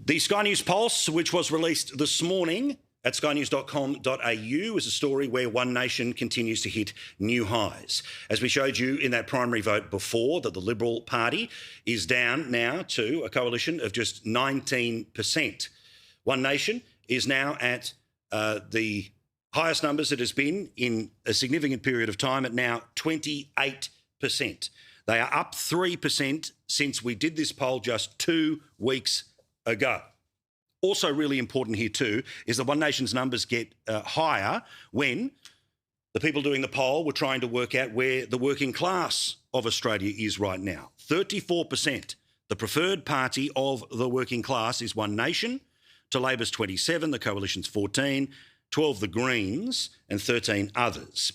The Sky News Pulse, which was released this morning at skynews.com.au, is a story where One Nation continues to hit new highs. As we showed you in that primary vote before, that the Liberal Party is down now to a coalition of just 19%. One Nation is now at the highest numbers it has been in a significant period of time, at now 28%. They are up 3% since we did this poll just 2 weeks ago. Also really important here too is that One Nation's numbers get higher when the people doing the poll were trying to work out where the working class of Australia is right now. 34%. The preferred party of the working class is One Nation. To Labor's 27, the Coalition's 14, 12 the Greens and 13 others.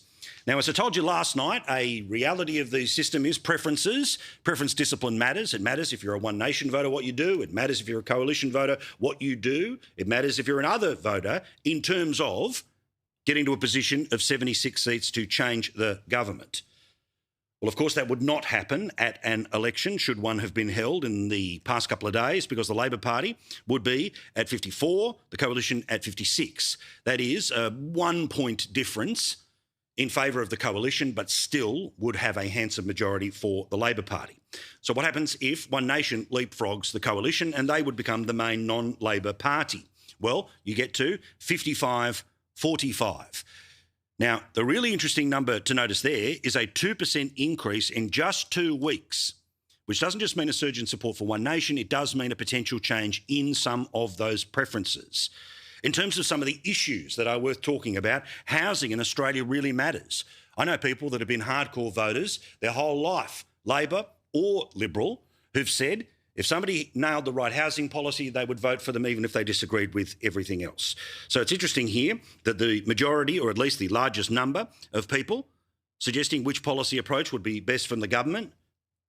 Now, as I told you last night, a reality of the system is preferences. Preference discipline matters. It matters if you're a One Nation voter, what you do. It matters if you're a coalition voter, what you do. It matters if you're another voter in terms of getting to a position of 76 seats to change the government. Well, of course, that would not happen at an election should one have been held in the past couple of days, because the Labor Party would be at 54, the Coalition at 56. That is a 1 point difference in favour of the Coalition, but still would have a handsome majority for the Labor Party. So what happens if One Nation leapfrogs the Coalition and they would become the main non-Labor party? Well, you get to 55-45. Now, the really interesting number to notice there is a 2% increase in just 2 weeks, which doesn't just mean a surge in support for One Nation, it does mean a potential change in some of those preferences. In terms of some of the issues that are worth talking about, housing in Australia really matters. I know people that have been hardcore voters their whole life, Labor or Liberal, who've said if somebody nailed the right housing policy, they would vote for them even if they disagreed with everything else. So it's interesting here that the majority, or at least the largest number of people suggesting which policy approach would be best from the government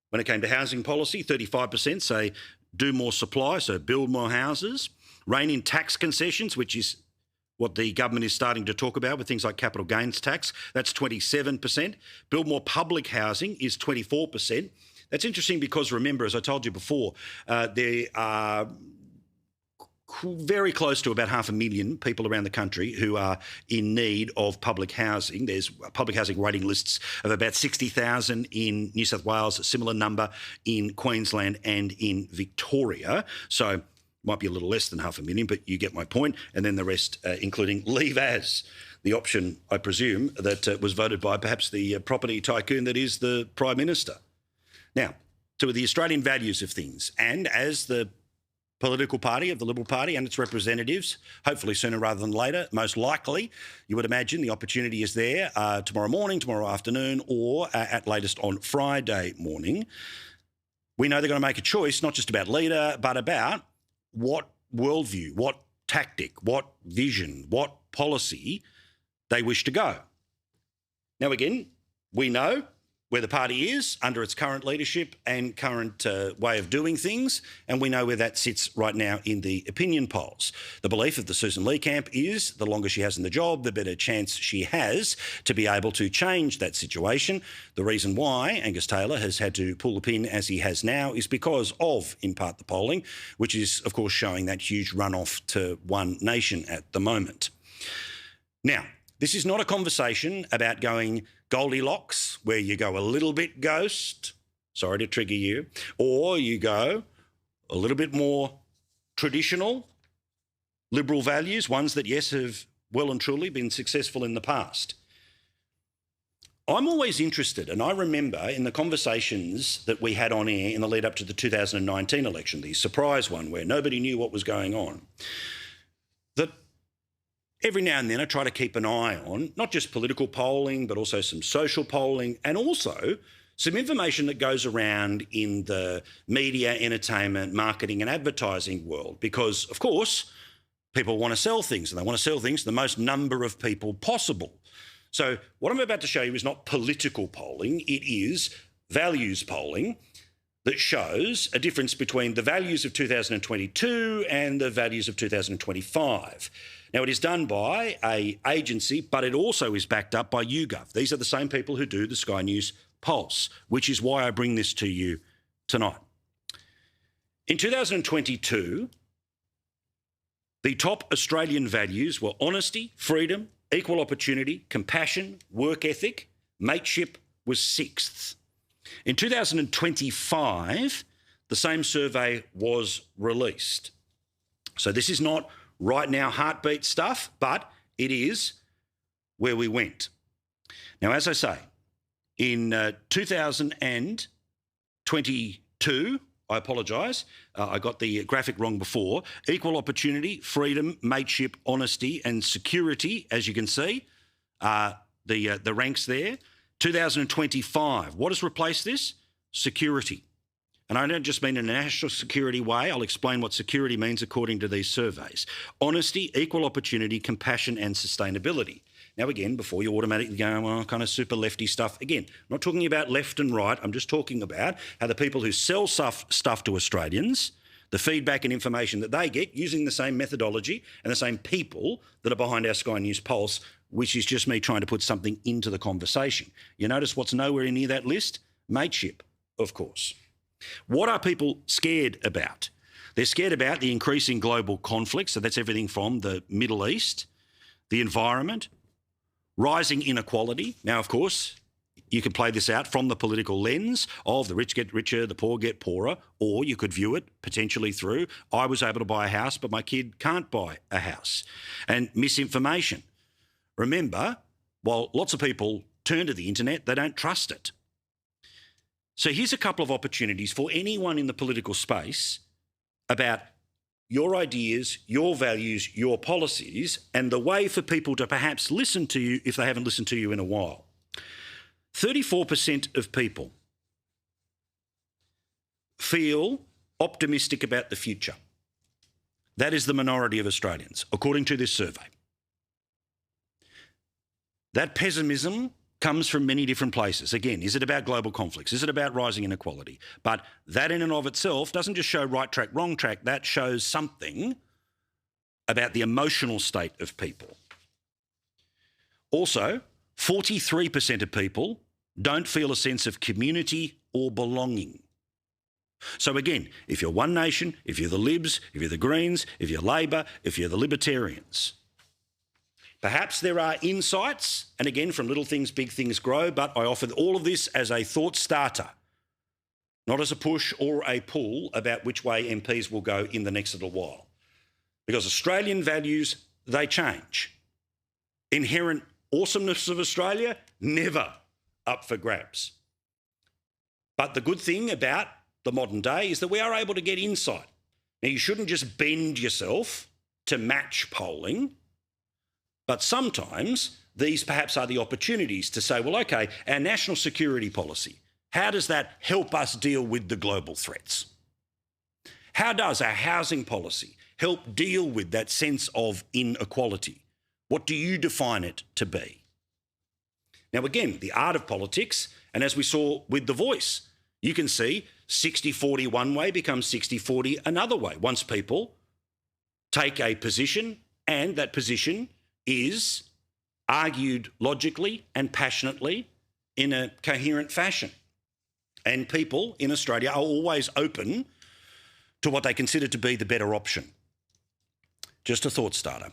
when it came to housing policy, 35% say do more supply, so build more houses. Rein in tax concessions, which is what the government is starting to talk about with things like capital gains tax. That's 27%. Build more public housing is 24%. That's interesting because, remember, as I told you before, there are very close to about 500,000 people around the country who are in need of public housing. There's public housing waiting lists of about 60,000 in New South Wales, a similar number in Queensland and in Victoria. So might be a little less than 500,000, but you get my point. And then the rest, including Leave As, the option, I presume, that was voted by perhaps the property tycoon that is the Prime Minister. Now, to the Australian values of things, and as the political party of the Liberal Party and its representatives, hopefully sooner rather than later, most likely, you would imagine the opportunity is there tomorrow morning, tomorrow afternoon, or at latest on Friday morning. We know they're going to make a choice, not just about leader, but about what worldview, what tactic, what vision, what policy they wish to go. Now, again, we know where the party is under its current leadership and current way of doing things, and we know where that sits right now in the opinion polls. The belief of the Susan Lee camp is the longer she has in the job, the better chance she has to be able to change that situation. The reason why Angus Taylor has had to pull the pin as he has now is because of, in part, the polling, which is, of course, showing that huge runoff to One Nation at the moment. Now, this is not a conversation about going Goldilocks, where you go a little bit ghost, sorry to trigger you, or you go a little bit more traditional Liberal values, ones that, yes, have well and truly been successful in the past. I'm always interested, and I remember in the conversations that we had on air in the lead up to the 2019 election, the surprise one where nobody knew what was going on, that every now and then I try to keep an eye on not just political polling, but also some social polling and also some information that goes around in the media, entertainment, marketing and advertising world. Because, of course, people want to sell things and they want to sell things to the most number of people possible. So what I'm about to show you is not political polling, it is values polling that shows a difference between the values of 2022 and the values of 2025. Now, it is done by an agency, but it also is backed up by YouGov. These are the same people who do the Sky News Pulse, which is why I bring this to you tonight. In 2022, The top Australian values were honesty, freedom, equal opportunity, compassion, work ethic. Mateship was sixth. In 2025, the same survey was released. So this is not right now heartbeat stuff, but it is where we went. Now, as I say, in 2022, I apologise, I got the graphic wrong before, equal opportunity, freedom, mateship, honesty and security, as you can see, the ranks there. 2025, what has replaced this? Security. And I don't just mean in a national security way. I'll explain what security means according to these surveys. Honesty, equal opportunity, compassion and sustainability. Now, again, before you automatically go, well, kind of super lefty stuff, again, I'm not talking about left and right. I'm just talking about how the people who sell stuff to Australians, the feedback and information that they get using the same methodology and the same people that are behind our Sky News Pulse, which is just me trying to put something into the conversation. You notice what's nowhere near that list? Mateship, of course. What are people scared about? They're scared about the increasing global conflict, so that's everything from the Middle East, the environment, rising inequality. Now, of course, you can play this out from the political lens of the rich get richer, the poor get poorer, or you could view it potentially through, I was able to buy a house, but my kid can't buy a house. And misinformation. Remember, while lots of people turn to the internet, they don't trust it. So here's a couple of opportunities for anyone in the political space about your ideas, your values, your policies, and the way for people to perhaps listen to you if they haven't listened to you in a while. 34% of people feel optimistic about the future. That is the minority of Australians, according to this survey. That pessimism comes from many different places. Again, is it about global conflicts? Is it about rising inequality? But that in and of itself doesn't just show right track, wrong track. That shows something about the emotional state of people. Also, 43% of people don't feel a sense of community or belonging. So again, if you're One Nation, if you're the Libs, if you're the Greens, if you're Labor, if you're the Libertarians, perhaps there are insights, and again, from little things, big things grow, but I offer all of this as a thought starter, not as a push or a pull about which way MPs will go in the next little while. Because Australian values, they change. Inherent awesomeness of Australia, never up for grabs. But the good thing about the modern day is that we are able to get insight. Now, you shouldn't just bend yourself to match polling, but sometimes these perhaps are the opportunities to say, well, okay, our national security policy, how does that help us deal with the global threats? How does our housing policy help deal with that sense of inequality? What do you define it to be? Now, again, the art of politics, and as we saw with The Voice, you can see 60-40 one way becomes 60-40 another way once people take a position and that position is argued logically and passionately in a coherent fashion. And people in Australia are always open to what they consider to be the better option. Just a thought starter.